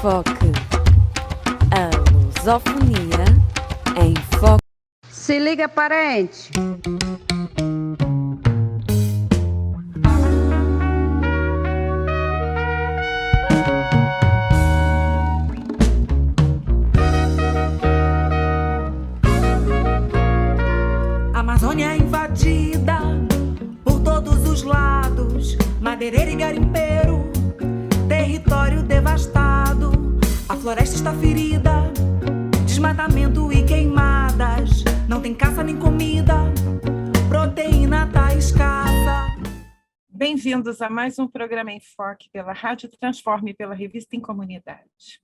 Foque. A lusofonia em foco. Se liga, parente. Amazônia invadida por todos os lados, madeireiro e garimpeiro, território devastado, a floresta está ferida, desmatamento e queimadas, não tem caça nem comida, proteína tá escassa. Bem-vindos a mais um programa em Foque pela Rádio Transforme e pela Revista em Comunidade.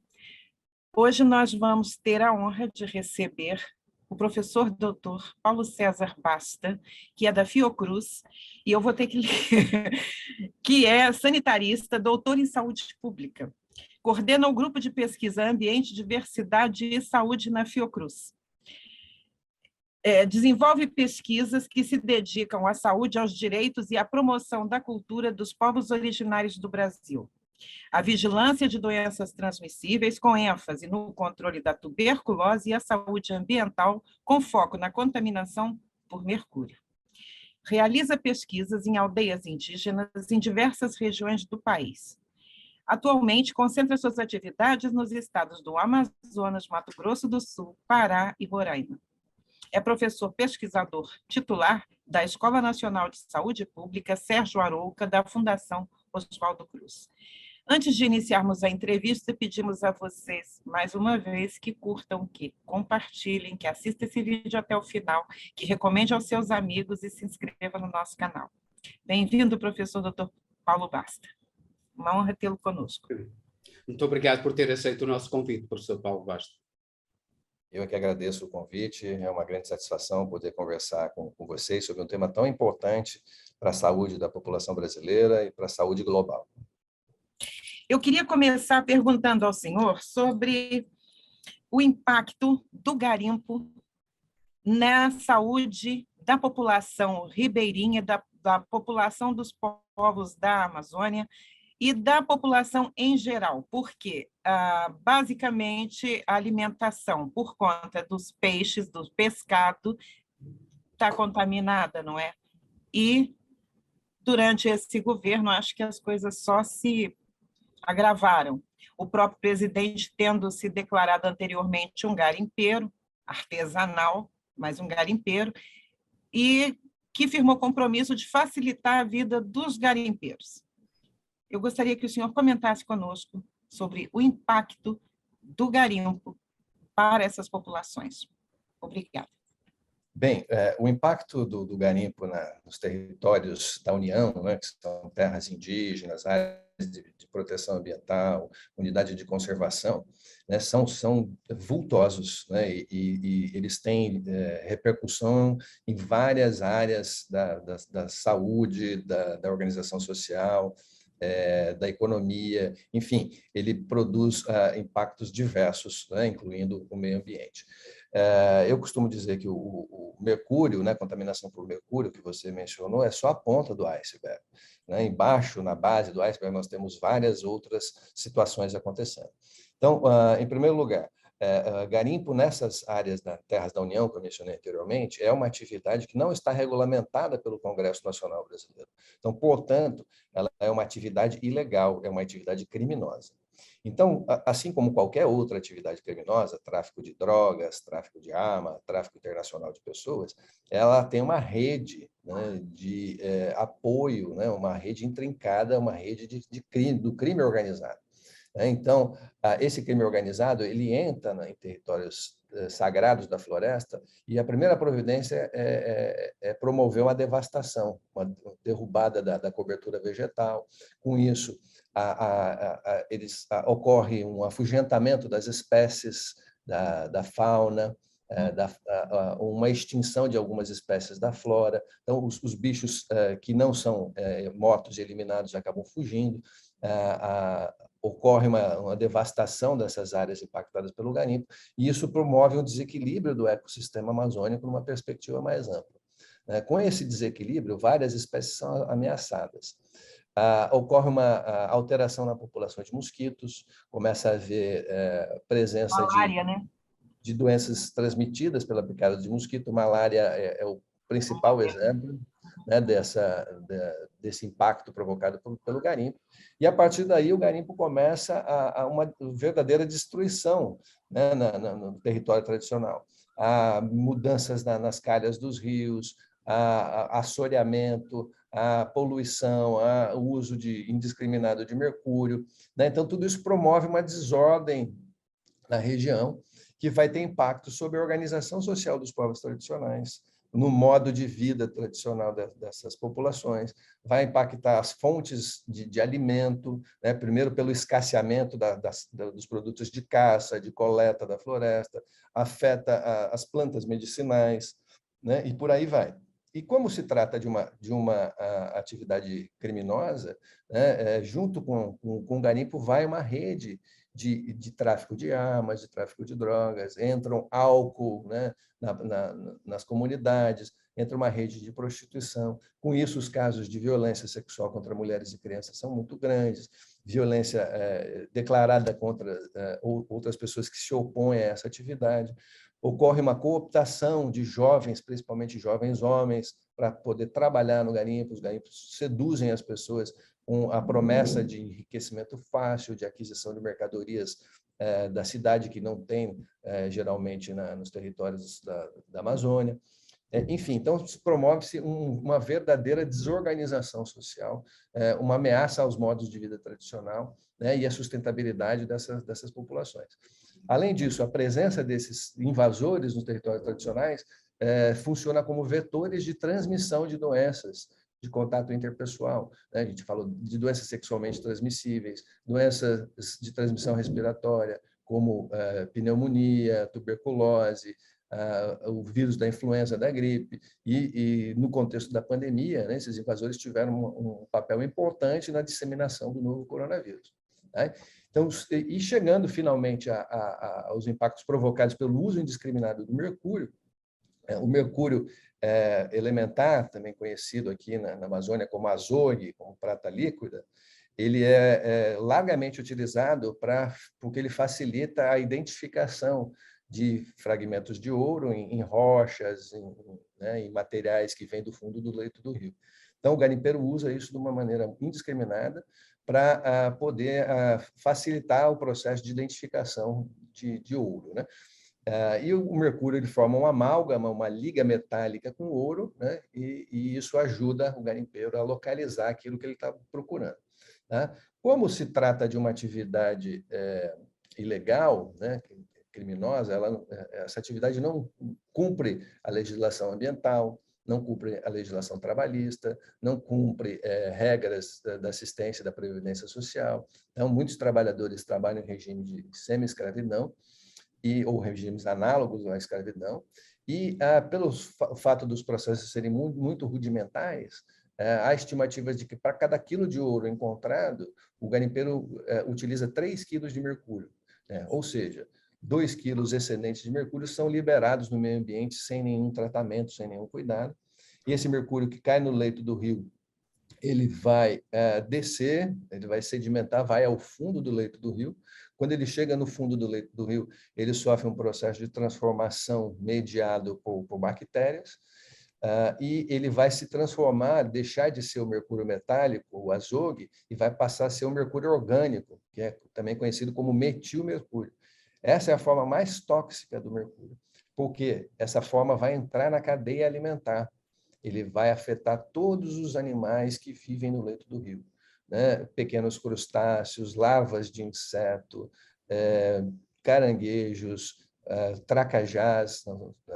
Hoje nós vamos ter a honra de receber o professor doutor Paulo César Basta, que é da Fiocruz, e eu vou ter que ler, que é sanitarista, doutor em saúde pública. Coordena o grupo de pesquisa Ambiente, Diversidade e Saúde na Fiocruz. Desenvolve pesquisas que se dedicam à saúde, aos direitos e à promoção da cultura dos povos originários do Brasil. A vigilância de doenças transmissíveis, com ênfase no controle da tuberculose e a saúde ambiental, com foco na contaminação por mercúrio. Realiza pesquisas em aldeias indígenas em diversas regiões do país. Atualmente, concentra suas atividades nos estados do Amazonas, Mato Grosso do Sul, Pará e Roraima. É professor pesquisador titular da Escola Nacional de Saúde Pública Sérgio Arouca, da Fundação Oswaldo Cruz. Antes de iniciarmos a entrevista, pedimos a vocês, mais uma vez, que curtam, que compartilhem, que assistam esse vídeo até o final, que recomende aos seus amigos e se inscreva no nosso canal. Bem-vindo, professor Dr. Paulo Basta. Uma honra tê-lo conosco. Muito obrigado por ter aceito o nosso convite, professor Paulo Basta. Eu é que agradeço o convite, é uma grande satisfação poder conversar com vocês sobre um tema tão importante para a saúde da população brasileira e para a saúde global. Eu queria começar perguntando ao senhor sobre o impacto do garimpo na saúde da população ribeirinha, da população dos povos da Amazônia e da população em geral, porque, basicamente, a alimentação, por conta dos peixes, do pescado, está contaminada, não é? E, durante esse governo, acho que as coisas só se agravaram. O próprio presidente tendo se declarado anteriormente um garimpeiro, artesanal, mas um garimpeiro, e que firmou compromisso de facilitar a vida dos garimpeiros. Eu gostaria que o senhor comentasse conosco sobre o impacto do garimpo para essas populações. Obrigada. Bem, o impacto do garimpo nos territórios da União, né, que são terras indígenas, áreas de proteção ambiental, unidade de conservação, né, são vultosos, né, e eles têm repercussão em várias áreas da saúde, da organização social, da economia, enfim, ele produz impactos diversos, né, incluindo o meio ambiente. Eu costumo dizer que o mercúrio, né, contaminação por mercúrio, que você mencionou, é só a ponta do iceberg. Né? Embaixo, na base do iceberg, nós temos várias outras situações acontecendo. Então, em primeiro lugar, garimpo nessas áreas das terras da União, que eu mencionei anteriormente, é uma atividade que não está regulamentada pelo Congresso Nacional Brasileiro. Então, portanto, ela é uma atividade ilegal, é uma atividade criminosa. Então, assim como qualquer outra atividade criminosa, tráfico de drogas, tráfico de arma, tráfico internacional de pessoas, ela tem uma rede, né, de apoio, né, uma rede intrincada, uma rede do crime organizado. Então, esse crime organizado, ele entra em territórios sagrados da floresta e a primeira providência é promover uma devastação, uma derrubada da cobertura vegetal. Com isso, ocorre um afugentamento das espécies da fauna, uma extinção de algumas espécies da flora. Então, os bichos que não são mortos e eliminados acabam fugindo. Ocorre uma devastação dessas áreas impactadas pelo garimpo, e isso promove um desequilíbrio do ecossistema amazônico numa perspectiva mais ampla. Com esse desequilíbrio, várias espécies são ameaçadas. Ocorre uma alteração na população de mosquitos, começa a haver presença Malária, né? de doenças transmitidas pela picada de mosquito. Malária é o principal exemplo, né, desse impacto provocado pelo garimpo. E, a partir daí, o garimpo começa a uma verdadeira destruição, né, no território tradicional. Há mudanças nas calhas dos rios, há assoreamento, a poluição, o uso indiscriminado de mercúrio, né? Então, tudo isso promove uma desordem na região que vai ter impacto sobre a organização social dos povos tradicionais, no modo de vida tradicional dessas populações, vai impactar as fontes de alimento, né? Primeiro pelo escasseamento dos produtos de caça, de coleta da floresta, afeta as plantas medicinais, né? E por aí vai. E como se trata de uma atividade criminosa, né, junto com o garimpo vai uma rede de tráfico de armas, de tráfico de drogas, entram álcool, né, nas comunidades, entra uma rede de prostituição. Com isso, os casos de violência sexual contra mulheres e crianças são muito grandes, violência declarada contra outras pessoas que se opõem a essa atividade. Ocorre uma cooptação de jovens, principalmente jovens homens, para poder trabalhar no garimpo. Os garimpos seduzem as pessoas com a promessa de enriquecimento fácil, de aquisição de mercadorias da cidade, que não tem, geralmente, nos territórios da Amazônia. Enfim, então, promove-se uma verdadeira desorganização social, uma ameaça aos modos de vida tradicional, né, e à sustentabilidade dessas populações. Além disso, a presença desses invasores nos territórios tradicionais funciona como vetores de transmissão de doenças de contato interpessoal, né? A gente falou de doenças sexualmente transmissíveis, doenças de transmissão respiratória, como pneumonia, tuberculose, o vírus da influenza, da gripe, e no contexto da pandemia, né, esses invasores tiveram um papel importante na disseminação do novo coronavírus, né? Então, e chegando finalmente aos impactos provocados pelo uso indiscriminado do mercúrio, o mercúrio elementar, também conhecido aqui na Amazônia como azogue, como prata líquida, ele é largamente utilizado porque ele facilita a identificação de fragmentos de ouro em rochas, em materiais que vêm do fundo do leito do rio. Então, o garimpeiro usa isso de uma maneira indiscriminada para poder facilitar o processo de identificação de ouro, né? E o mercúrio ele forma uma amálgama, uma liga metálica com ouro, né? E isso ajuda o garimpeiro a localizar aquilo que ele está procurando, tá? Como se trata de uma atividade ilegal, né, criminosa, essa atividade não cumpre a legislação ambiental, não cumpre a legislação trabalhista, não cumpre regras da assistência da previdência social. Então, muitos trabalhadores trabalham em regime de semi-escravidão, ou regimes análogos à escravidão, e pelo fato dos processos serem muito rudimentares, há estimativas de que para cada quilo de ouro encontrado, o garimpeiro utiliza 3 quilos de mercúrio, né? Ou seja, 2 quilos excedentes de mercúrio são liberados no meio ambiente sem nenhum tratamento, sem nenhum cuidado, e esse mercúrio que cai no leito do rio, ele vai descer, ele vai sedimentar, vai ao fundo do leito do rio. Quando ele chega no fundo do leito do rio, ele sofre um processo de transformação mediado por bactérias, e ele vai se transformar, deixar de ser o mercúrio metálico, o azogue, e vai passar a ser o mercúrio orgânico, que é também conhecido como metilmercúrio. Essa é a forma mais tóxica do mercúrio, porque essa forma vai entrar na cadeia alimentar. Ele vai afetar todos os animais que vivem no leito do rio, né? Pequenos crustáceos, larvas de inseto, caranguejos, tracajás,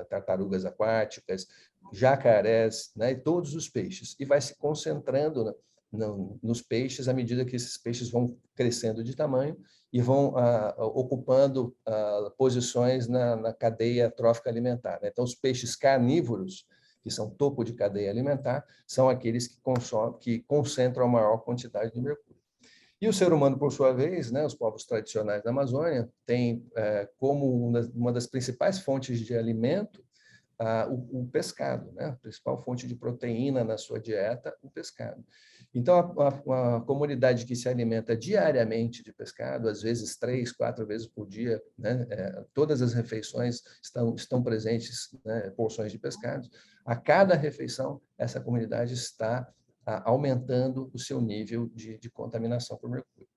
tartarugas aquáticas, jacarés, né? E todos os peixes. E vai se concentrando nos peixes à medida que esses peixes vão crescendo de tamanho e vão ocupando posições na cadeia trófica alimentar, né? Então, os peixes carnívoros, que são topo de cadeia alimentar, são aqueles que concentram a maior quantidade de mercúrio. E o ser humano, por sua vez, né, os povos tradicionais da Amazônia, tem como uma das principais fontes de alimento o pescado, né? A principal fonte de proteína na sua dieta, o pescado. Então, a comunidade que se alimenta diariamente de pescado, às vezes 3, 4 vezes por dia, né? Todas as refeições estão presentes, né, porções de pescado. A cada refeição, essa comunidade está aumentando o seu nível de contaminação por mercúrio.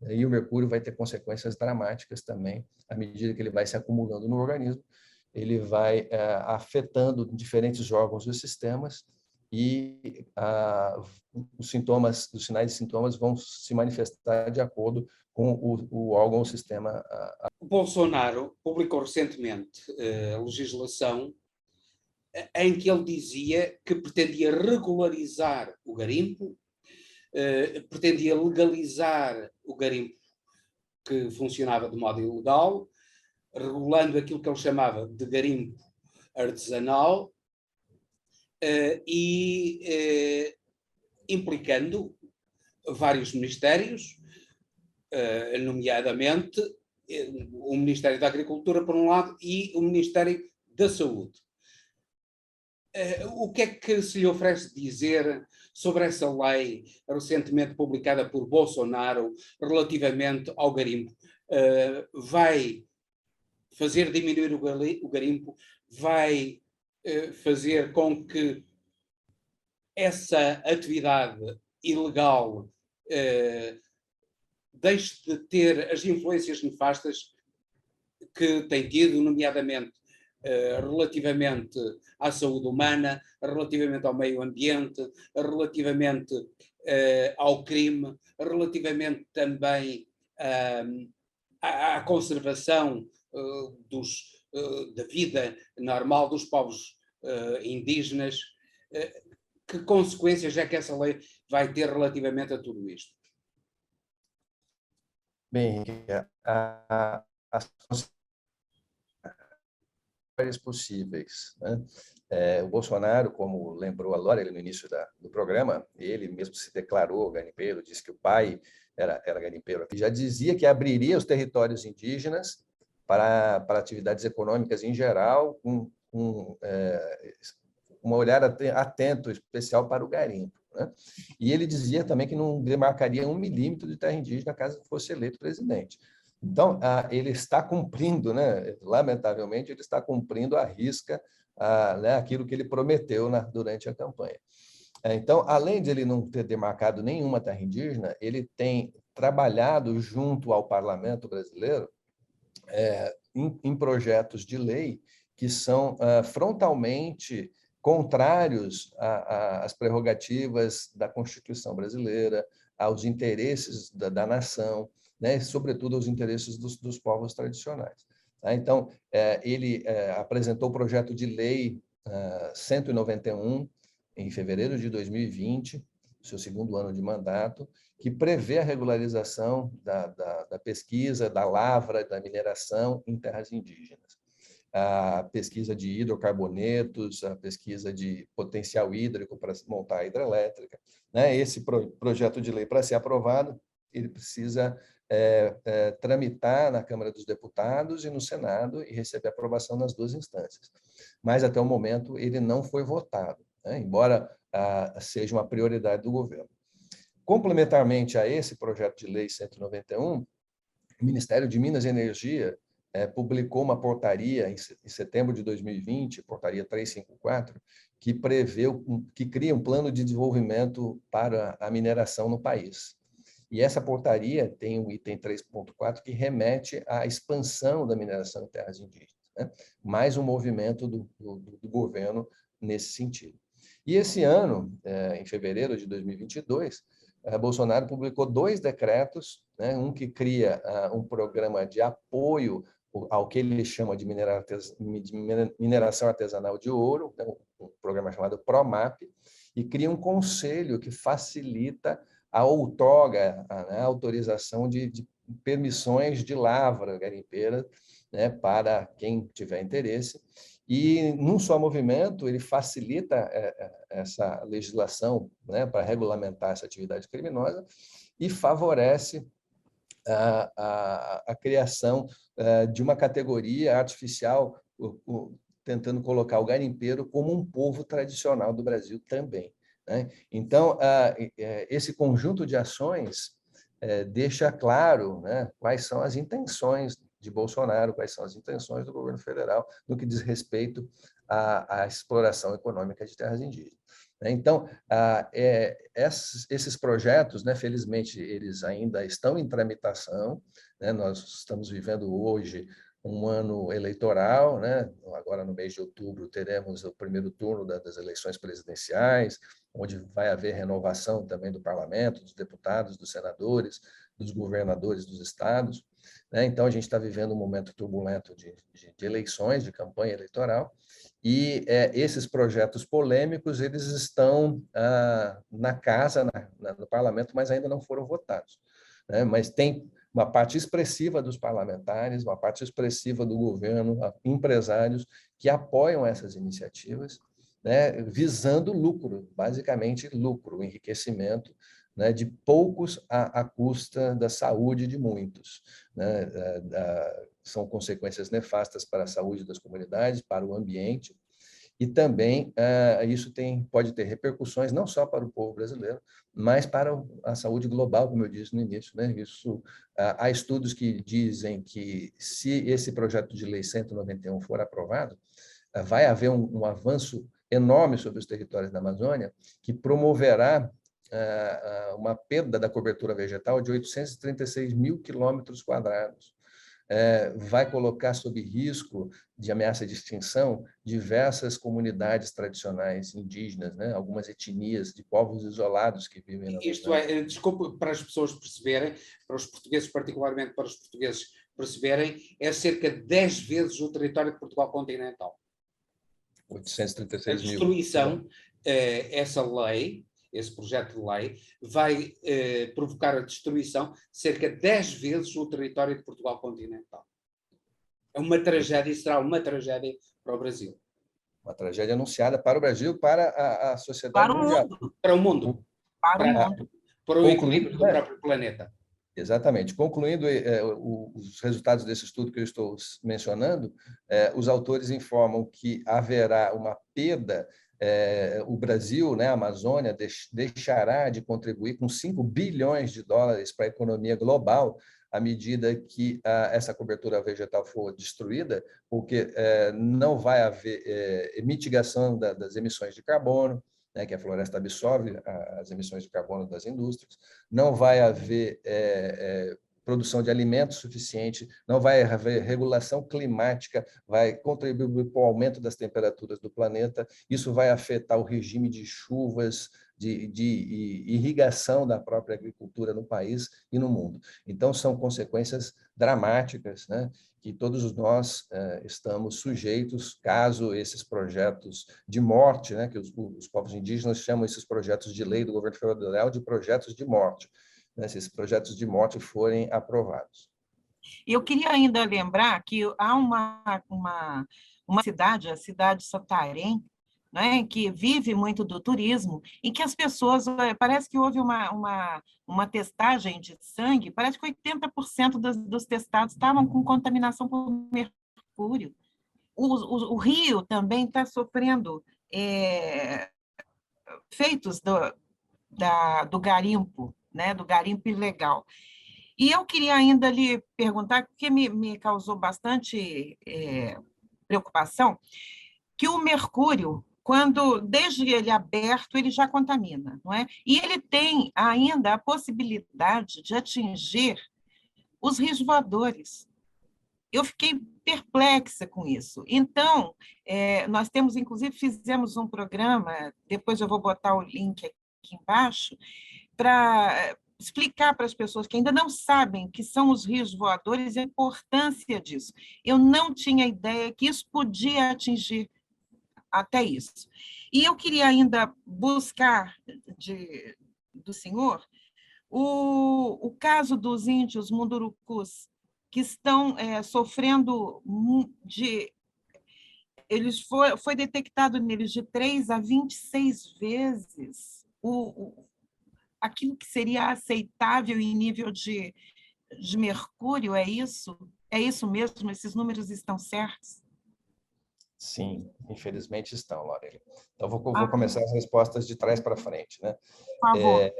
E o mercúrio vai ter consequências dramáticas também, à medida que ele vai se acumulando no organismo, ele vai afetando diferentes órgãos e sistemas, e os sinais e sintomas vão se manifestar de acordo com o órgão ou sistema. O Bolsonaro publicou recentemente legislação em que ele dizia que pretendia regularizar o garimpo, pretendia legalizar o garimpo que funcionava de modo ilegal, regulando aquilo que ele chamava de garimpo artesanal, e implicando vários ministérios, nomeadamente o Ministério da Agricultura, por um lado, e o Ministério da Saúde. O que é que se lhe oferece dizer sobre essa lei recentemente publicada por Bolsonaro relativamente ao garimpo? Vai fazer diminuir o garimpo? Vai fazer com que essa atividade ilegal deixe de ter as influências nefastas que tem tido, nomeadamente relativamente à saúde humana, relativamente ao meio ambiente, relativamente ao crime, relativamente também à conservação da vida normal dos povos indígenas? Que consequências é que essa lei vai ter relativamente a tudo isto? Bem, as possíveis, né? O Bolsonaro, como lembrou a Lore no início do programa, ele mesmo se declarou garimpeiro, disse que o pai era garimpeiro, já dizia que abriria os territórios indígenas para atividades econômicas em geral, com um olhar atento, especial para o garimpo, né? E ele dizia também que não demarcaria 1 milímetro de terra indígena caso fosse eleito presidente. Então, ele está cumprindo, né? Lamentavelmente, ele está cumprindo à risca né, aquilo que ele prometeu durante a campanha. Então, além de ele não ter demarcado nenhuma terra indígena, ele tem trabalhado junto ao parlamento brasileiro em projetos de lei que são frontalmente contrários às prerrogativas da Constituição brasileira, aos interesses da nação, né, e, sobretudo, aos interesses dos povos tradicionais. Então, ele apresentou o projeto de lei 191 em fevereiro de 2020, seu segundo ano de mandato, que prevê a regularização da pesquisa, da lavra, da mineração em terras indígenas. A pesquisa de hidrocarbonetos, a pesquisa de potencial hídrico para montar a hidrelétrica, né? Esse projeto de lei, para ser aprovado, ele precisa tramitar na Câmara dos Deputados e no Senado e receber aprovação nas 2 instâncias. Mas, até o momento, ele não foi votado, né? Embora seja uma prioridade do governo. Complementarmente a esse projeto de lei 191, o Ministério de Minas e Energia publicou uma portaria em setembro de 2020, portaria 354, que cria um plano de desenvolvimento para a mineração no país. E essa portaria tem o item 3.4, que remete à expansão da mineração em terras indígenas, né? Mais um movimento do governo nesse sentido. E esse ano, em fevereiro de 2022, Bolsonaro publicou 2 decretos, né? Um que cria um programa de apoio ao que ele chama de mineração artesanal de ouro, né? Um programa chamado PROMAP, e cria um conselho que facilita a outorga, a autorização de permissões de lavra garimpeira, né, para quem tiver interesse. E, num só movimento, ele facilita essa legislação, né, para regulamentar essa atividade criminosa e favorece a criação de uma categoria artificial, tentando colocar o garimpeiro como um povo tradicional do Brasil também. né? Então, esse conjunto de ações deixa claro, né, quais são as intenções de Bolsonaro, quais são as intenções do governo federal no que diz respeito à exploração econômica de terras indígenas. Então, esses projetos, né, felizmente, eles ainda estão em tramitação, né? Nós estamos vivendo hoje um ano eleitoral, né? Agora, no mês de outubro, teremos o primeiro turno das eleições presidenciais, onde vai haver renovação também do parlamento, dos deputados, dos senadores, dos governadores dos estados, né? Então, a gente está vivendo um momento turbulento de eleições, de campanha eleitoral, e esses projetos polêmicos, eles estão na casa, no parlamento, mas ainda não foram votados, né? Mas tem uma parte expressiva dos parlamentares, uma parte expressiva do governo, empresários que apoiam essas iniciativas, né, visando lucro, basicamente lucro, enriquecimento, né, de poucos à custa da saúde de muitos, né? São consequências nefastas para a saúde das comunidades, para o ambiente, e também isso pode ter repercussões não só para o povo brasileiro, mas para a saúde global, como eu disse no início, né? Há estudos que dizem que, se esse projeto de lei 191 for aprovado, vai haver um avanço enorme sobre os territórios da Amazônia, que promoverá uma perda da cobertura vegetal de 836 mil quilômetros quadrados. Vai colocar sob risco de ameaça de extinção diversas comunidades tradicionais indígenas, né? Algumas etnias de povos isolados que vivem na Isto é, desculpa, para as pessoas perceberem, para os portugueses, particularmente para os portugueses perceberem, é cerca de 10 vezes o território de Portugal continental. 836 mil. A destruição, essa lei, esse projeto de lei, vai provocar a destruição de cerca de 10 vezes o território de Portugal continental. É uma tragédia, e será uma tragédia para o Brasil. Uma tragédia anunciada para o Brasil, para a sociedade mundial. Para o mundo. Para o equilíbrio do próprio planeta. Exatamente. Concluindo os resultados desse estudo que eu estou mencionando, os autores informam que haverá uma perda. O Brasil, né, a Amazônia, deixará de contribuir com 5 bilhões de dólares para a economia global à medida que essa cobertura vegetal for destruída, porque não vai haver mitigação das emissões de carbono, né, que a floresta absorve as emissões de carbono das indústrias, não vai haver produção de alimentos suficiente, não vai haver regulação climática, vai contribuir para o aumento das temperaturas do planeta, isso vai afetar o regime de chuvas, de irrigação da própria agricultura no país e no mundo. Então, são consequências dramáticas, né, que todos nós estamos sujeitos, caso esses projetos de morte, né, que os povos indígenas chamam esses projetos de lei do governo federal de projetos de morte, né, se esses projetos de morte forem aprovados. Eu queria ainda lembrar que há uma cidade, a cidade de Santarém, né, que vive muito do turismo, em que as pessoas, parece que houve uma testagem de sangue, parece que 80% dos testados estavam com contaminação por mercúrio. O Rio também está sofrendo efeitos do garimpo, né, do garimpo ilegal. E eu queria ainda lhe perguntar, porque me causou bastante preocupação, que o mercúrio, desde ele aberto, ele já contamina, não é? E ele tem ainda a possibilidade de atingir os rios voadores. Eu fiquei perplexa com isso. Então, nós temos, inclusive, fizemos um programa, depois eu vou botar o link aqui embaixo, para explicar para as pessoas que ainda não sabem que são os rios voadores a importância disso. Eu não tinha ideia que isso podia atingir até isso. E eu queria ainda buscar do senhor o caso dos índios mundurucus, que estão sofrendo foi detectado neles de 3 a 26 vezes aquilo que seria aceitável em nível de mercúrio, é isso? É isso mesmo? Esses números estão certos? Sim, infelizmente estão, Lorena. Então, vou começar as respostas de trás para frente, né? Por favor.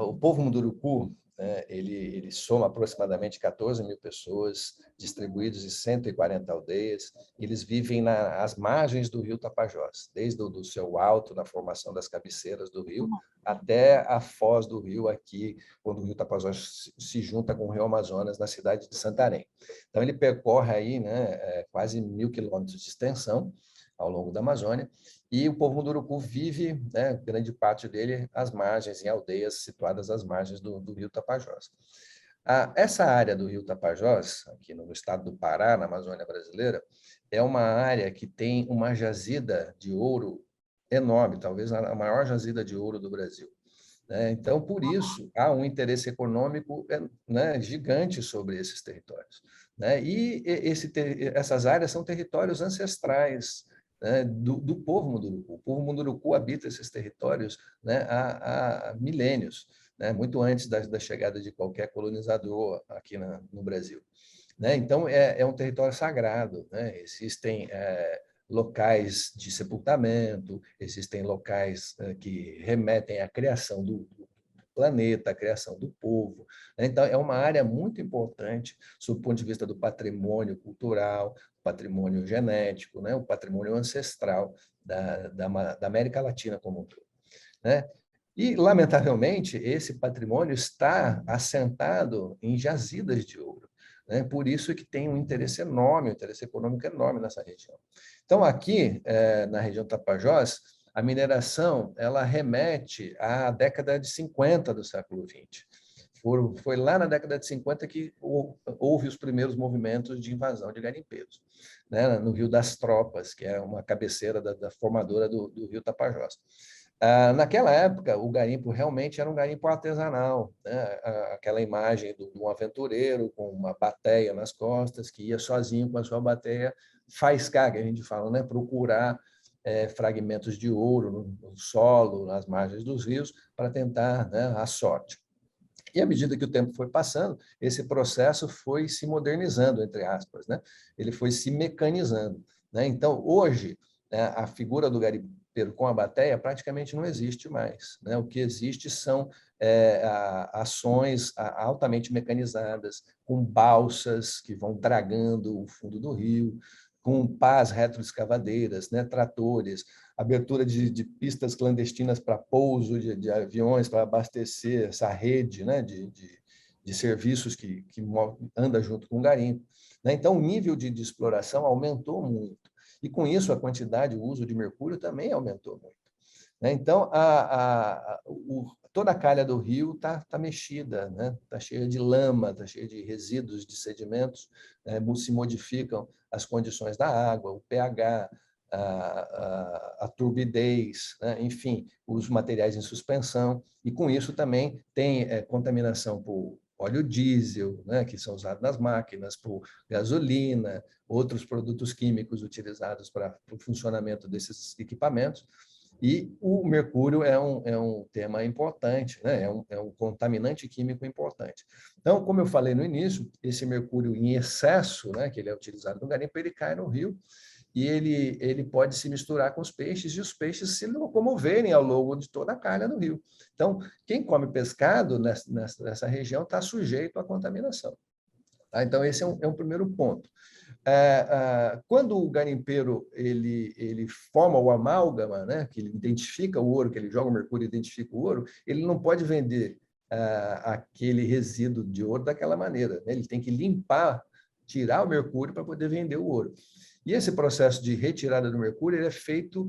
O povo Munduruku, né, ele soma aproximadamente 14.000 pessoas, distribuídos em 140 aldeias. Eles vivem nas margens do rio Tapajós, desde o seu alto, na formação das cabeceiras do rio, até a foz do rio aqui, quando o rio Tapajós se junta com o rio Amazonas, na cidade de Santarém. Então, ele percorre aí, né, quase 1.000 quilômetros de extensão ao longo da Amazônia, e o povo Munduruku vive, né, grande parte dele, às margens, em aldeias situadas às margens do rio Tapajós. Essa área do rio Tapajós, aqui no estado do Pará, na Amazônia brasileira, é uma área que tem uma jazida de ouro enorme, talvez a maior jazida de ouro do Brasil. Então, por isso, há um interesse econômico, né, gigante sobre esses territórios. E essas áreas são territórios ancestrais, né, do povo Munduruku. O povo Munduruku habita esses territórios, né, há milênios, né, muito antes da chegada de qualquer colonizador aqui no Brasil. Então, é um território sagrado, né? Existem locais de sepultamento, existem locais que remetem à criação do planeta, à criação do povo. Então, é uma área muito importante, sob o ponto de vista do patrimônio cultural, patrimônio genético, né? O patrimônio ancestral da América Latina como um todo. E, lamentavelmente, esse patrimônio está assentado em jazidas de ouro. Por isso que tem um interesse enorme, um interesse econômico enorme nessa região. Então, aqui, na região Tapajós, a mineração ela remete à década de 50 do século XX. Foi lá na década de 50 que houve os primeiros movimentos de invasão de garimpeiros, né, no Rio das Tropas, que é uma cabeceira da formadora do Rio Tapajós. Naquela época, o garimpo realmente era um garimpo artesanal, né? Aquela imagem de um aventureiro com uma bateia nas costas, que ia sozinho com a sua bateia faiscar, que a gente fala, né? Procurar fragmentos de ouro no solo, nas margens dos rios, para tentar, né, a sorte. E à medida que o tempo foi passando, esse processo foi se modernizando, entre aspas, né? Ele foi se mecanizando, né? Então, hoje, né, a figura do garimpeiro com a bateia praticamente não existe mais, né? O que existe são ações altamente mecanizadas, com balsas que vão dragando o fundo do rio, com pás retroescavadeiras, né? Tratores, abertura de pistas clandestinas para pouso de aviões, para abastecer essa rede, né? de serviços que anda junto com o garimpo. Então, o nível de exploração aumentou muito. E, com isso, a quantidade, o uso de mercúrio também aumentou muito. Então, toda a calha do rio está mexida, né? Está cheia de lama, está cheia de resíduos, de sedimentos, se modificam as condições da água, o pH, a turbidez, né? Enfim, os materiais em suspensão, e com isso também tem contaminação por óleo diesel, né, que são usados nas máquinas, por gasolina, outros produtos químicos utilizados para o funcionamento desses equipamentos. E o mercúrio é um tema importante, né? É um contaminante químico importante. Então, como eu falei no início, esse mercúrio em excesso, né, que ele é utilizado no garimpo, ele cai no rio, e ele pode se misturar com os peixes, e os peixes se locomoverem ao longo de toda a calha do rio. Então, quem come pescado nessa região está sujeito à contaminação. Então, esse é um primeiro ponto. Quando o garimpeiro ele forma o amálgama, né, que ele identifica o ouro, que ele joga o mercúrio e identifica o ouro, ele não pode vender aquele resíduo de ouro daquela maneira, né? Ele tem que limpar, tirar o mercúrio para poder vender o ouro. E esse processo de retirada do mercúrio ele é feito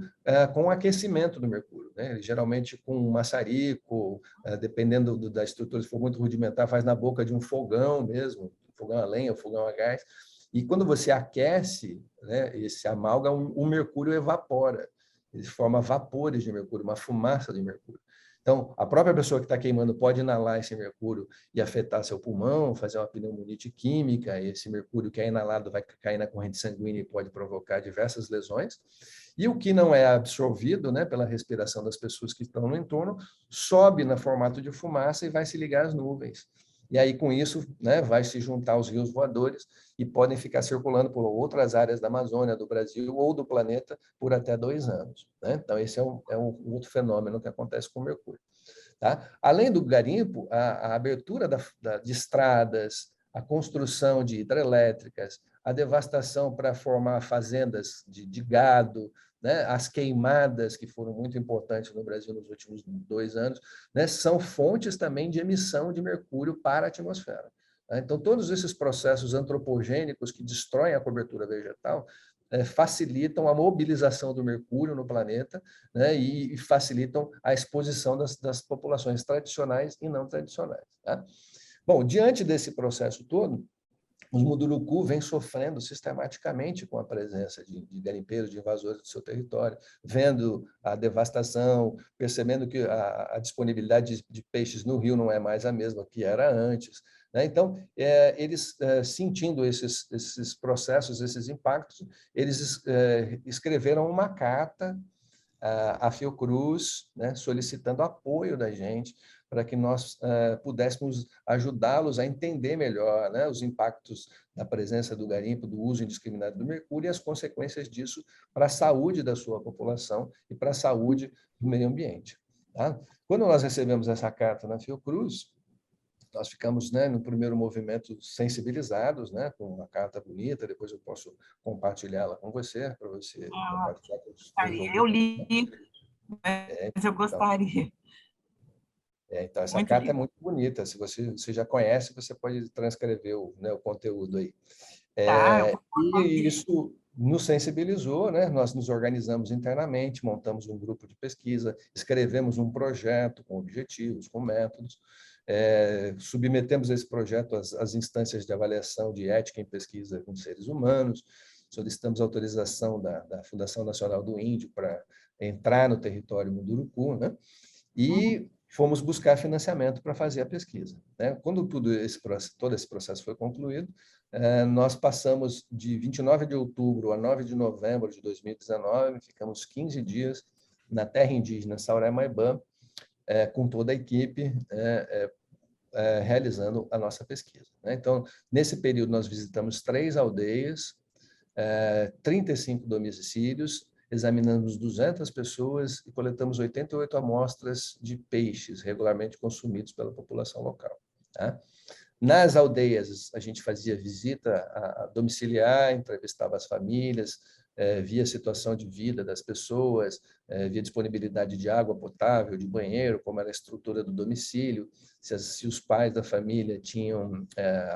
com o aquecimento do mercúrio, né? Geralmente com um maçarico, dependendo da estrutura, se for muito rudimentar, faz na boca de um fogão mesmo, fogão a lenha, fogão a gás. E quando você aquece, né, esse amálgama, o mercúrio evapora. Ele forma vapores de mercúrio, uma fumaça de mercúrio. Então, a própria pessoa que está queimando pode inalar esse mercúrio e afetar seu pulmão, fazer uma pneumonite química. Esse mercúrio que é inalado vai cair na corrente sanguínea e pode provocar diversas lesões. E o que não é absorvido, né, pela respiração das pessoas que estão no entorno, sobe no formato de fumaça e vai se ligar às nuvens. e aí, com isso, né, vai se juntar aos rios voadores e podem ficar circulando por outras áreas da Amazônia, do Brasil ou do planeta por até 2 anos. Né? Então, esse é um outro fenômeno que acontece com o mercúrio. Tá? Além do garimpo, a abertura de estradas, a construção de hidrelétricas, a devastação para formar fazendas de gado, né? As queimadas, que foram muito importantes no Brasil nos últimos 2 anos, né? São fontes também de emissão de mercúrio para a atmosfera. Então, todos esses processos antropogênicos que destroem a cobertura vegetal facilitam a mobilização do mercúrio no planeta, né, e facilitam a exposição das populações tradicionais e não tradicionais. Tá? Bom, diante desse processo todo, os Munduruku vêm sofrendo sistematicamente com a presença de garimpeiros, de invasores do seu território, vendo a devastação, percebendo que a disponibilidade de peixes no rio não é mais a mesma que era antes. Né? Então, eles, sentindo esses processos, esses impactos, eles escreveram uma carta à Fiocruz, né, solicitando apoio da gente para que nós pudéssemos ajudá-los a entender melhor, né, os impactos da presença do garimpo, do uso indiscriminado do mercúrio e as consequências disso para a saúde da sua população e para a saúde do meio ambiente. Tá? Quando nós recebemos essa carta na Fiocruz, nós ficamos, né, no primeiro movimento, sensibilizados, né, com uma carta bonita. Depois eu posso compartilhá-la com você, para você compartilhar com os Eu li, mas eu gostaria. Então, essa carta é muito bonita. Se você já conhece, você pode transcrever o conteúdo aí. E isso nos sensibilizou, né? Nós nos organizamos internamente, montamos um grupo de pesquisa, escrevemos um projeto com objetivos, com métodos, submetemos esse projeto às instâncias de avaliação de ética em pesquisa com seres humanos, solicitamos autorização da Fundação Nacional do Índio para entrar no território Munduruku, né? E fomos buscar financiamento para fazer a pesquisa. Né? Quando todo esse processo foi concluído, nós passamos de 29 de outubro a 9 de novembro de 2019, ficamos 15 dias na terra indígena Sauré-Maibã, com toda a equipe realizando a nossa pesquisa. Né? Então, nesse período, nós visitamos 3 aldeias, 35 domicílios, examinamos 200 pessoas e coletamos 88 amostras de peixes regularmente consumidos pela população local. Tá? Nas aldeias, a gente fazia visita domiciliar, entrevistava as famílias, via a situação de vida das pessoas, via disponibilidade de água potável, de banheiro, como era a estrutura do domicílio, se os pais da família tinham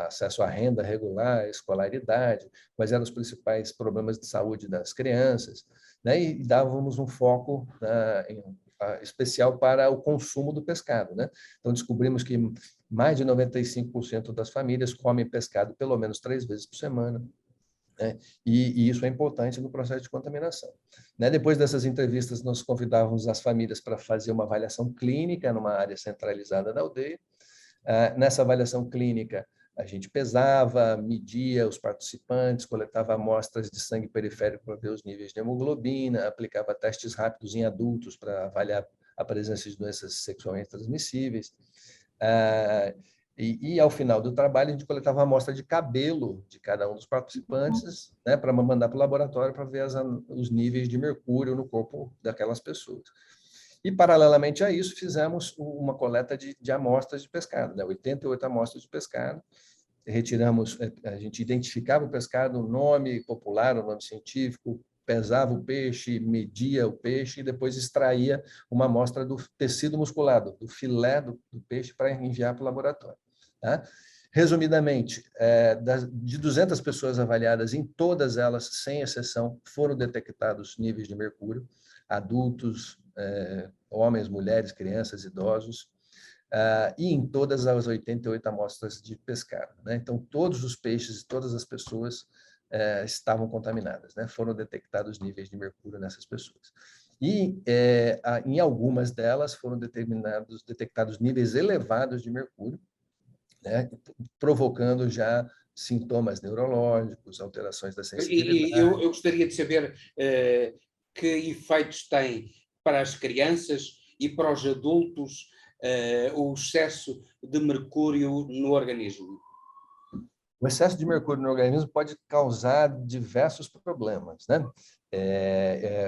acesso à renda regular, escolaridade, quais eram os principais problemas de saúde das crianças, né? E dávamos um foco especial para o consumo do pescado. Né? Então, descobrimos que mais de 95% das famílias comem pescado pelo menos 3 vezes por semana. Né? E isso é importante no processo de contaminação. Né? Depois dessas entrevistas, nós convidávamos as famílias para fazer uma avaliação clínica numa área centralizada da aldeia. Nessa avaliação clínica, a gente pesava, media os participantes, coletava amostras de sangue periférico para ver os níveis de hemoglobina, aplicava testes rápidos em adultos para avaliar a presença de doenças sexualmente transmissíveis. E, ao final do trabalho, a gente coletava a amostra de cabelo de cada um dos participantes, né, para mandar para o laboratório para ver os níveis de mercúrio no corpo daquelas pessoas. E, paralelamente a isso, fizemos uma coleta de amostras de pescado, né, 88 amostras de pescado. Retiramos, a gente identificava o pescado, o nome popular, o nome científico, pesava o peixe, media o peixe e depois extraía uma amostra do tecido musculado, do filé do peixe, para enviar para o laboratório. Tá? Resumidamente, de 200 pessoas avaliadas, em todas elas, sem exceção, foram detectados níveis de mercúrio, adultos, homens, mulheres, crianças, idosos, e em todas as 88 amostras de pescado. Né? Então, todos os peixes e todas as pessoas estavam contaminadas, né? Foram detectados níveis de mercúrio nessas pessoas. E, em algumas delas, foram detectados níveis elevados de mercúrio, né? Provocando já sintomas neurológicos, alterações da sensibilidade. E eu gostaria de saber que efeitos tem para as crianças e para os adultos o excesso de mercúrio no organismo? O excesso de mercúrio no organismo pode causar diversos problemas, né?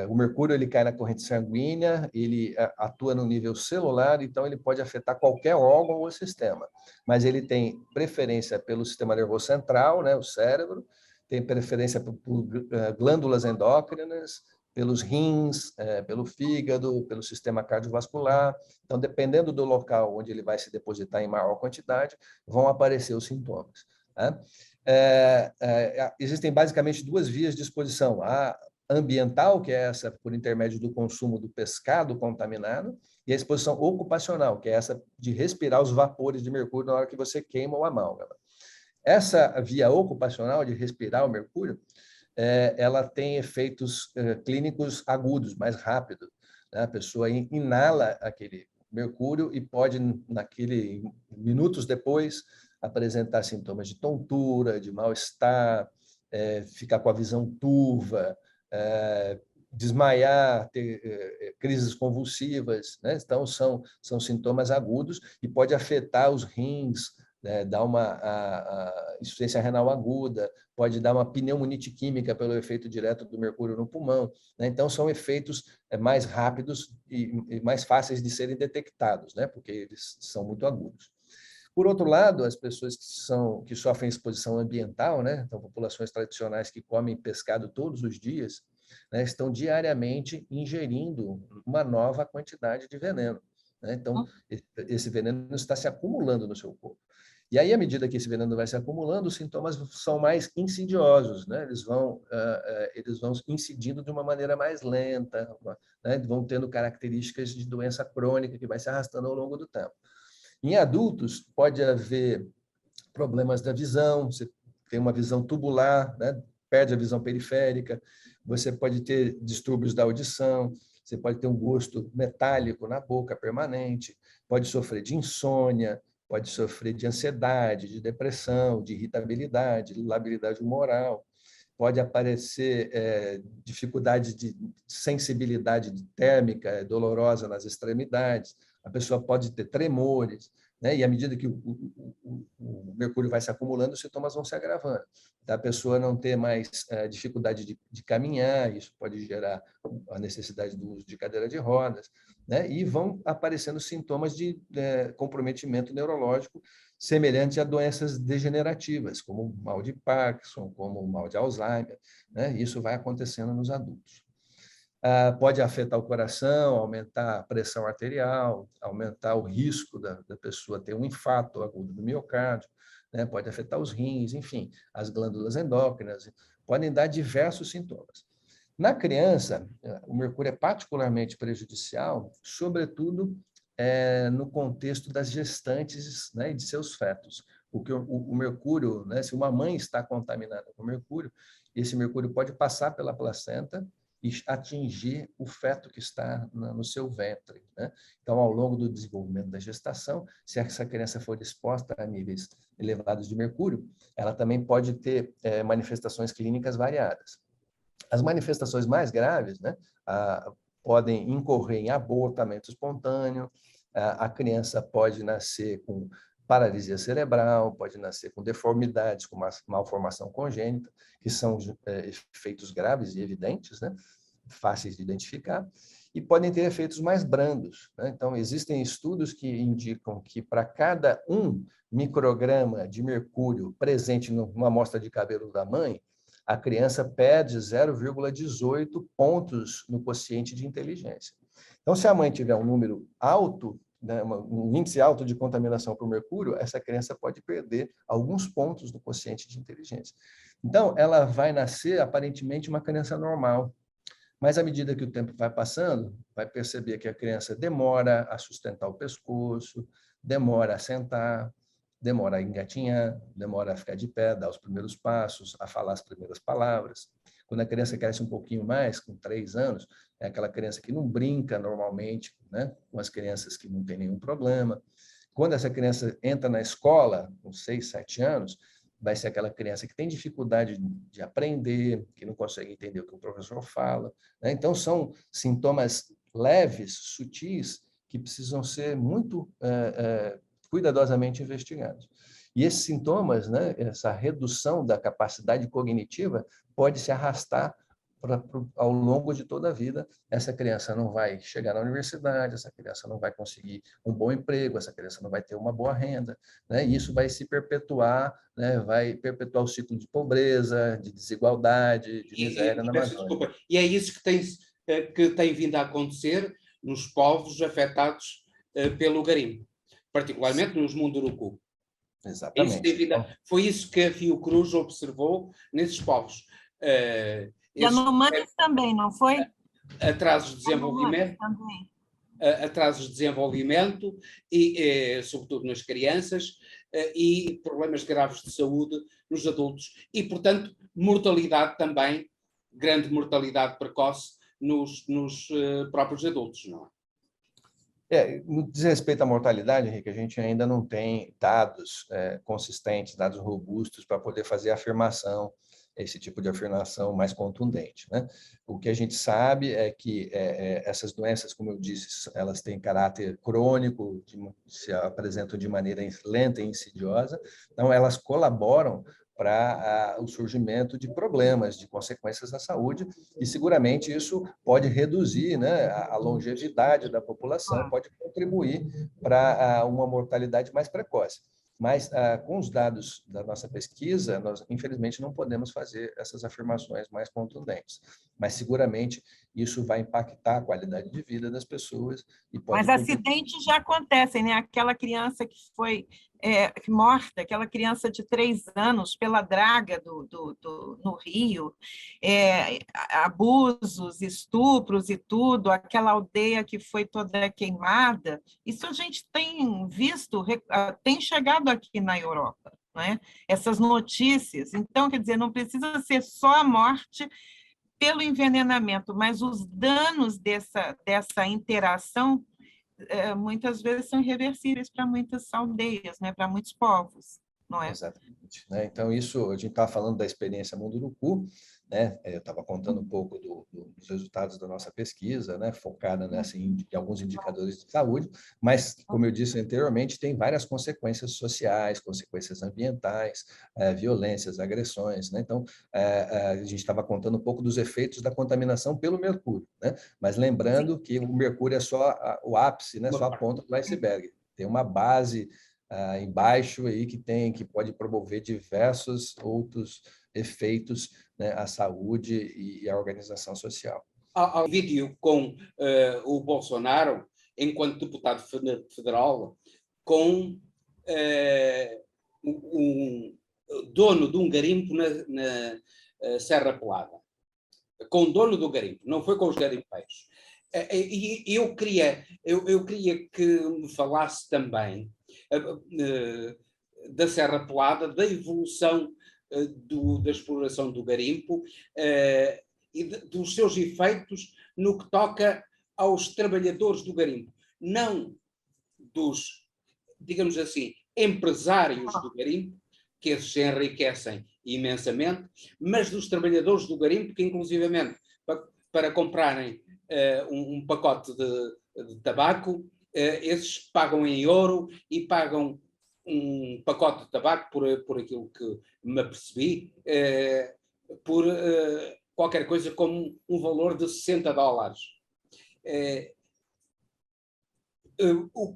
O mercúrio ele cai na corrente sanguínea, ele atua no nível celular, então ele pode afetar qualquer órgão ou sistema. Mas ele tem preferência pelo sistema nervoso central, né, o cérebro, tem preferência por glândulas endócrinas, pelos rins, pelo fígado, pelo sistema cardiovascular. Então, dependendo do local onde ele vai se depositar em maior quantidade, vão aparecer os sintomas. Existem basicamente duas vias de exposição: a ambiental, que é essa por intermédio do consumo do pescado contaminado, e a exposição ocupacional, que é essa de respirar os vapores de mercúrio na hora que você queima o amálgama. Essa via ocupacional de respirar o mercúrio, ela tem efeitos clínicos agudos, mais rápido, né? A pessoa inala aquele mercúrio e pode, minutos depois, apresentar sintomas de tontura, de mal-estar, ficar com a visão turva, desmaiar, ter crises convulsivas, né? Então, são sintomas agudos e pode afetar os rins, né? Dar uma insuficiência renal aguda, pode dar uma pneumonite química pelo efeito direto do mercúrio no pulmão, né? Então, são efeitos mais rápidos e mais fáceis de serem detectados, né? Porque eles são muito agudos. Por outro lado, as pessoas que sofrem exposição ambiental, né? Então, populações tradicionais que comem pescado todos os dias, né, estão diariamente ingerindo uma nova quantidade de veneno, né? Então, esse veneno está se acumulando no seu corpo. E aí, à medida que esse veneno vai se acumulando, os sintomas são mais insidiosos, né? Eles vão incidindo de uma maneira mais lenta, né? Vão tendo características de doença crônica que vai se arrastando ao longo do tempo. Em adultos, pode haver problemas da visão, você tem uma visão tubular, né? Perde a visão periférica, você pode ter distúrbios da audição, você pode ter um gosto metálico na boca permanente, pode sofrer de insônia, pode sofrer de ansiedade, de depressão, de irritabilidade, de labilidade humoral, pode aparecer dificuldade de sensibilidade térmica dolorosa nas extremidades, a pessoa pode ter tremores, né? E à medida que o mercúrio vai se acumulando, os sintomas vão se agravando. A pessoa não ter mais dificuldade de caminhar, isso pode gerar a necessidade do uso de cadeira de rodas, né? E vão aparecendo sintomas de comprometimento neurológico semelhantes a doenças degenerativas, como o mal de Parkinson, como o mal de Alzheimer, né? Isso vai acontecendo nos adultos. Pode afetar o coração, aumentar a pressão arterial, aumentar o risco da pessoa ter um infarto agudo do miocárdio, né? Pode afetar os rins, enfim, as glândulas endócrinas, podem dar diversos sintomas. Na criança, o mercúrio é particularmente prejudicial, sobretudo no contexto das gestantes, né, e de seus fetos, porque o mercúrio, né, se uma mãe está contaminada com mercúrio, esse mercúrio pode passar pela placenta e atingir o feto que está no seu ventre, né? Então, ao longo do desenvolvimento da gestação, se essa criança for exposta a níveis elevados de mercúrio, ela também pode ter manifestações clínicas variadas. As manifestações mais graves, né, podem incorrer em abortamento espontâneo, a criança pode nascer com paralisia cerebral, pode nascer com deformidades, com malformação congênita, que são efeitos graves e evidentes, né? Fáceis de identificar, e podem ter efeitos mais brandos, né? Então, existem estudos que indicam que para cada 1 micrograma de mercúrio presente numa amostra de cabelo da mãe, a criança perde 0,18 pontos no quociente de inteligência. Então, se a mãe tiver um número alto, né, um índice alto de contaminação por mercúrio, essa criança pode perder alguns pontos no quociente de inteligência. Então, ela vai nascer, aparentemente, uma criança normal. Mas, à medida que o tempo vai passando, vai perceber que a criança demora a sustentar o pescoço, demora a sentar, demora a engatinhar, demora a ficar de pé, dar os primeiros passos, a falar as primeiras palavras. Quando a criança cresce um pouquinho mais, com 3 anos, é aquela criança que não brinca normalmente, né, com as crianças que não têm nenhum problema. Quando essa criança entra na escola, com 6, 7 anos, vai ser aquela criança que tem dificuldade de aprender, que não consegue entender o que o professor fala, né? Então, são sintomas leves, sutis, que precisam ser muito cuidadosamente investigados. E esses sintomas, né, essa redução da capacidade cognitiva, pode se arrastar ao longo de toda a vida. Essa criança não vai chegar na universidade, essa criança não vai conseguir um bom emprego, essa criança não vai ter uma boa renda, né? E isso vai se perpetuar, né? Vai perpetuar o ciclo de pobreza, de desigualdade, de miséria na Amazônia. Desculpa. E é isso que tem vindo a acontecer nos povos afetados pelo garimpo, particularmente nos Munduruku. Exatamente. Foi isso que a Fiocruz observou nesses povos. E a Nomanes também, não foi? Atrasos de desenvolvimento, e, sobretudo nas crianças, e problemas graves de saúde nos adultos. E, portanto, mortalidade também, grande mortalidade precoce nos próprios adultos, não é? No que diz respeito à mortalidade, Henrique, a gente ainda não tem dados consistentes, dados robustos para poder fazer afirmação, esse tipo de afirmação mais contundente, né? O que a gente sabe é que essas doenças, como eu disse, elas têm caráter crônico, se apresentam de maneira lenta e insidiosa, então elas colaboram para o surgimento de problemas, de consequências na saúde, e seguramente isso pode reduzir, né, a longevidade da população, pode contribuir para uma mortalidade mais precoce. Mas, com os dados da nossa pesquisa, nós, infelizmente, não podemos fazer essas afirmações mais contundentes. Mas, seguramente, isso vai impactar a qualidade de vida das pessoas. Mas acidentes já acontecem, né? Aquela criança que foi morta, aquela criança de 3 anos pela draga no Rio, abusos, estupros e tudo, aquela aldeia que foi toda queimada, isso a gente tem visto, tem chegado aqui na Europa, né? Essas notícias. Então, quer dizer, não precisa ser só a morte pelo envenenamento, mas os danos dessa interação muitas vezes são irreversíveis para muitas aldeias, né? Para muitos povos, não é? Exatamente. Né? Então, isso, a gente estava falando da experiência Munduruku, né? Eu estava contando um pouco dos resultados da nossa pesquisa, né? Focada em alguns indicadores de saúde, mas, como eu disse anteriormente, tem várias consequências sociais, consequências ambientais, violências, agressões, né? Então, a gente estava contando um pouco dos efeitos da contaminação pelo mercúrio, né? Mas lembrando que o mercúrio é só o ápice, né? Só a ponta do iceberg. Tem uma base embaixo aí que pode promover diversos outros efeitos, né, à saúde e à organização social. Há um vídeo com o Bolsonaro, enquanto deputado federal, com um dono de um garimpo na Serra Pelada. Com o dono do garimpo, não foi com os garimpeiros. E eu queria que me falasse também da Serra Pelada, da evolução da exploração do garimpo e dos seus efeitos no que toca aos trabalhadores do garimpo, não dos, digamos assim, empresários do garimpo, que esses se enriquecem imensamente, mas dos trabalhadores do garimpo, que inclusivamente para comprarem um pacote de tabaco, esses pagam em ouro e pagam um pacote de tabaco, por aquilo que me apercebi, por qualquer coisa como um valor de $60.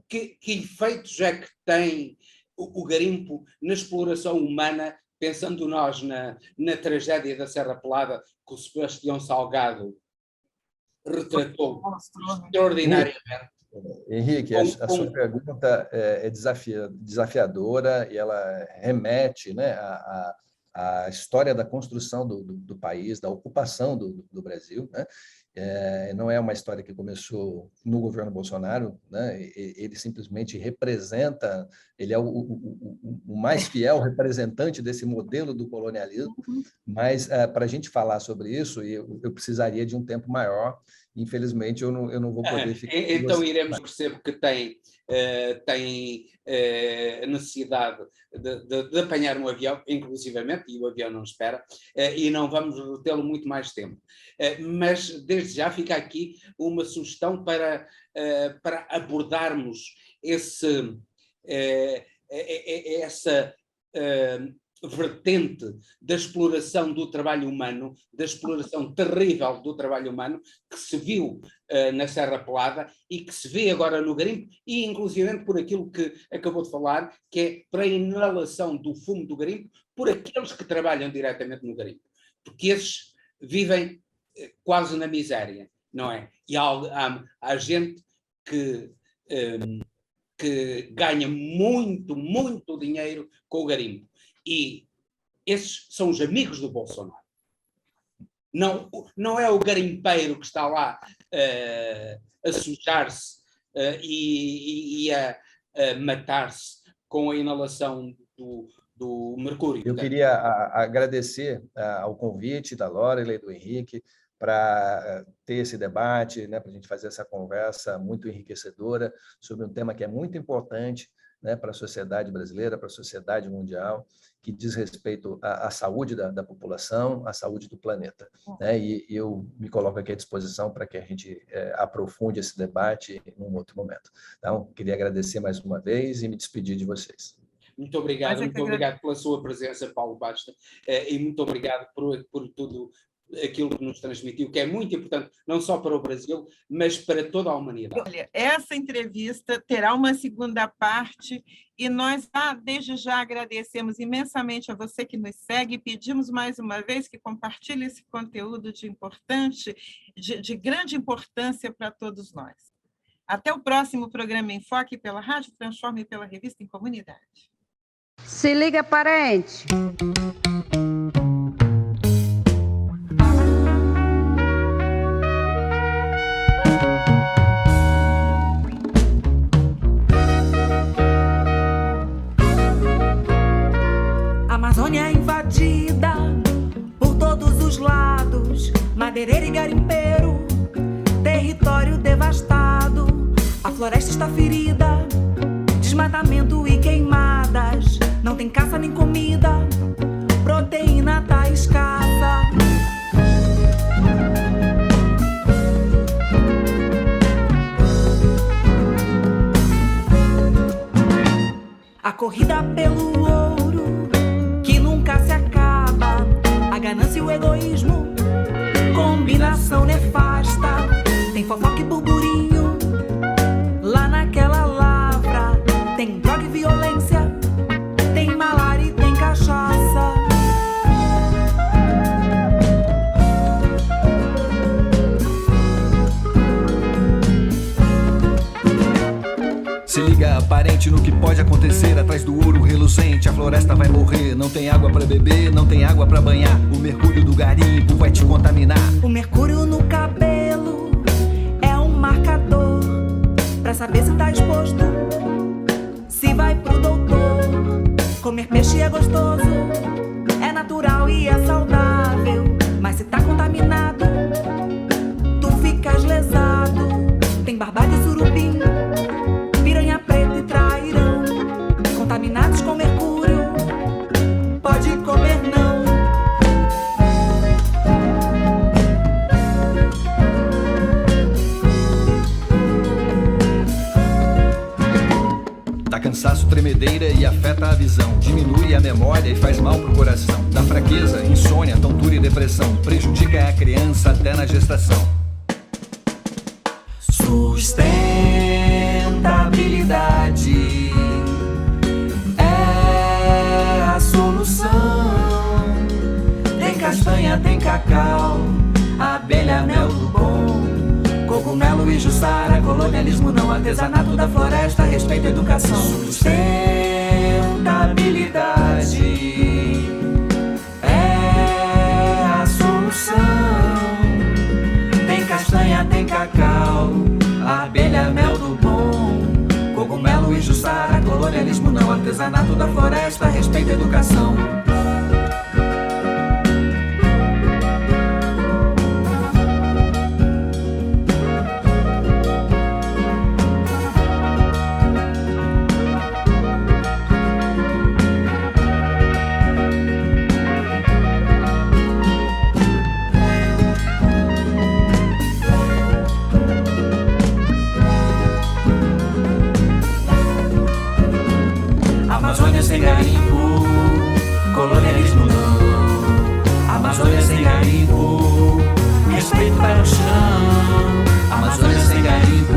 Que efeitos é que tem o garimpo na exploração humana, pensando nós na tragédia da Serra Pelada, que o Sebastião Salgado retratou extraordinariamente? Henrique, a sua pergunta é desafiadora e ela remete, né, à história da construção do país, da ocupação do Brasil, né? Não é uma história que começou no governo Bolsonaro, né? Ele simplesmente representa, ele é o mais fiel representante desse modelo do colonialismo, mas para a gente falar sobre isso, eu precisaria de um tempo maior infelizmente eu não vou poder ficar. Então iremos, percebo que tem necessidade de apanhar um avião, inclusivamente, e o avião não espera, e não vamos retê-lo muito mais tempo. Mas desde já fica aqui uma sugestão para abordarmos essa vertente da exploração do trabalho humano, da exploração terrível do trabalho humano, que se viu na Serra Pelada e que se vê agora no garimpo, e inclusivamente por aquilo que acabou de falar, que é para a inalação do fumo do garimpo por aqueles que trabalham diretamente no garimpo, porque esses vivem quase na miséria, não é? E há gente que ganha muito, muito dinheiro com o garimpo. E esses são os amigos do Bolsonaro. Não é o garimpeiro que está lá a sujar-se e a matar-se com a inalação do mercúrio. Eu queria agradecer ao convite da Loreley e do Henrique para ter esse debate, né, para a gente fazer essa conversa muito enriquecedora sobre um tema que é muito importante, né, para a sociedade brasileira, para a sociedade mundial, que diz respeito à saúde da população, à saúde do planeta. Né? E eu me coloco aqui à disposição para que a gente aprofunde esse debate em um outro momento. Então, queria agradecer mais uma vez e me despedir de vocês. Muito obrigado pela sua presença, Paulo Basta, e muito obrigado por tudo aquilo que nos transmitiu, que é muito importante, não só para o Brasil, mas para toda a humanidade. Olha, essa entrevista terá uma segunda parte e nós, desde já, agradecemos imensamente a você que nos segue e pedimos mais uma vez que compartilhe esse conteúdo de grande importância para todos nós. Até o próximo programa Enfoque pela Rádio Transforme e pela Revista em Comunidade. Se liga, parente! Amazônia invadida por todos os lados, madeireiro e garimpeiro, território devastado, a floresta está ferida, desmatamento e queimadas, não tem caça nem comida, proteína tá escassa. A corrida pelo ouro que nunca se acaba, a ganância e o egoísmo, combinação nefasta. Tem fofoca e burburinho lá naquela lavra, tem droga e violência, tem malária e tem cachaça. Se liga, parente, no que pode acontecer. Atrás do ouro reluzente, a floresta vai morrer. Não tem água pra beber, não tem água pra banhar. O mercúrio do garimpo vai te contaminar. O mercúrio no cabelo é um marcador pra saber se tá exposto, se vai pro doutor. Comer peixe é gostoso, é natural e é saudável, mas se tá contaminado, tu ficas lesado. Tem barbado e surubim, piranha preta e trairão, contaminados com mercúrio, pode comer não. Dá cansaço, tremedeira e afeta a visão. Diminui a memória e faz mal pro coração. Dá fraqueza, insônia, tontura e depressão. Prejudica a criança até na gestação. Sustentabilidade é a solução. Tem castanha, tem cacau, abelha, mel do bom, cogumelo e jussara, colonialismo não, artesanato da floresta, respeito e educação. Sustentabilidade é a solução. Tem castanha, tem cacau, abelha, mel do bom, cogumelo e jussara, colonialismo não, artesanato da floresta, respeito e educação. para o chão. Amazônia sem garimpo,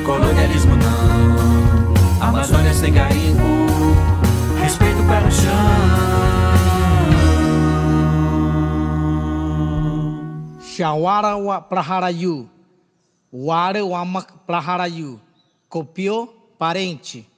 colonialismo não. Amazônia sem garimpo, respeito para o chão. Shawara wa Praharayu, Ware Wamak Praharayu, Copiou parente.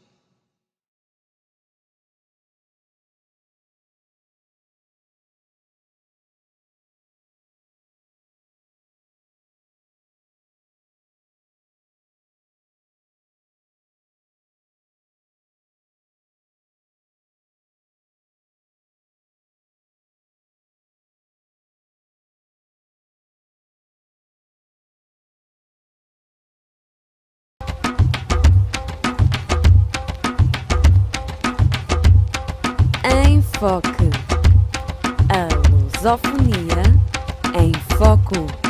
Enfoque. A lusofonia em foco.